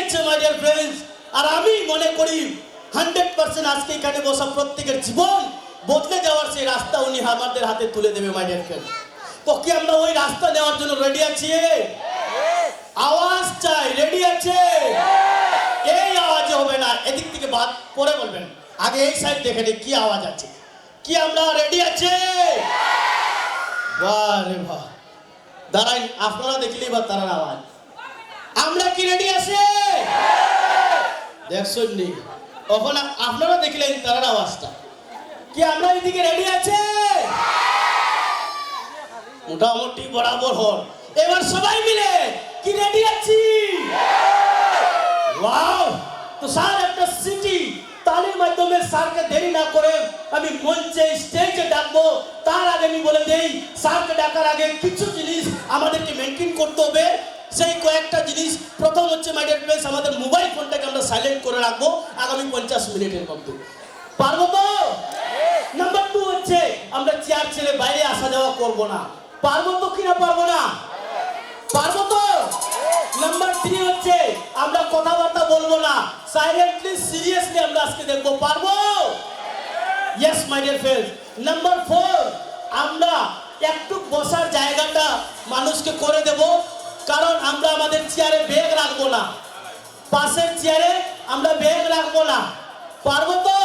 দিয়েছে my dear friends. আর আমি মনে করি 100% আজকে এখানে বসা প্রত্যেকের জীবন বদলে যাওয়ার সেই রাস্তা উনি আমাদের হাতে তুলে দেবে মাই ডিয়ার ফ্রেন্ডস। তো কি আমরা ওই রাস্তা নেওয়ার জন্য রেডি আছি? আওয়াজ চাই, রেডি আছে? এই আওয়াজে হবে না, এদিক থেকে বাদ পরে বলবেন, আগে এই সাইড দেখে নে কি আওয়াজ আছে। কি আমরা রেডি আছে? বাহ রে বাহ, দাঁড়াই আপনারা দেখলেই বা তারার আওয়াজ। আমরা কি রেডি আছে? দেখছেন নি, তখন আপনারা দেখলেন তারার আওয়াজটা। কি আমরা এদিকে রেডি আছে? মোটামুটি বরাবর হন। এবার সবাই মিলে কি রেডি আছি? ওয়াও! তো স্যার একটা সিটি তালির মাধ্যমে স্যারকে দেরি না করে আমি মঞ্চে স্টেজে ডাকবো। তার আগে আমি বলে দেই, স্যারকে ডাকার আগে কিছু জিনিস আমাদেরকে মেনটেন করতে হবে। সেই কয়েকটা জিনিস, প্রথম হচ্ছে মাই ডিয়ার ফ্রেন্ডস, আমাদের মোবাইল ফোনটাকে আমরা সাইলেন্ট করে রাখবো আগামী 50 মিনিটের মধ্যে। পারবো তো? নাম্বার 2 হচ্ছে আমরা চেয়ার ছেড়ে বাইরে আসা যাওয়া করবো না। পারবো তো কিনা পারবো না? পারবো তো? নাম্বার 3 হচ্ছে আমরা কথাবার্তা বলবো না, সাইলেন্টলি সিরিয়াসলি আমরা আজকে দেখবো। পারবো? Yes my dear friends. Number 4, আমরা একটু বসার জায়গাটা মানুষকে করে দেব, কারণ আমরা আমাদের চেয়ারে ব্যাগ রাখবো না, পাশের চেয়ারে আমরা ব্যাগ রাখবো না। পারবো তো?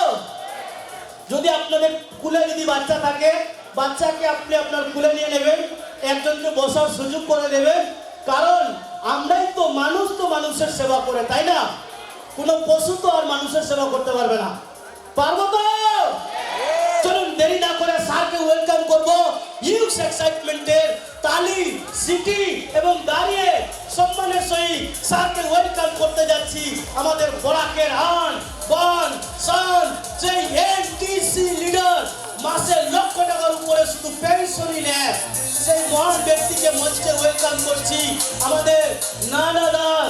যদি আপনাদের কুলে যদি বাচ্চা থাকে, বাচ্চাকে আপনি আপনার কুলে নিয়ে নেবেন, একজনকে বসার সুযোগ করে দেবেন, কারণ আমরাই তো মানুষ, তো মানুষের সেবা করে, তাই না? কোনো পশু তো আর মানুষের সেবা করতে পারবে না। পারবো তো? চলুন দেরি না করে স্যারকে ওয়েলকাম করবো। হিউজ এক্সাইটমেন্টের তালি, সিটি এবং দাঁড়িয়ে সম্মানের সহিত স্যারকে ওয়েলকাম করতে যাচ্ছি। আমাদের বরাকের আন বান সান সেই এনটিসি লিডার, মাসে লক্ষ টাকার উপরে শুধু পেনশনই নেয়, সেই মহান ব্যক্তিকে মঞ্চে ওয়েলকাম করছি। আমাদের নানাদার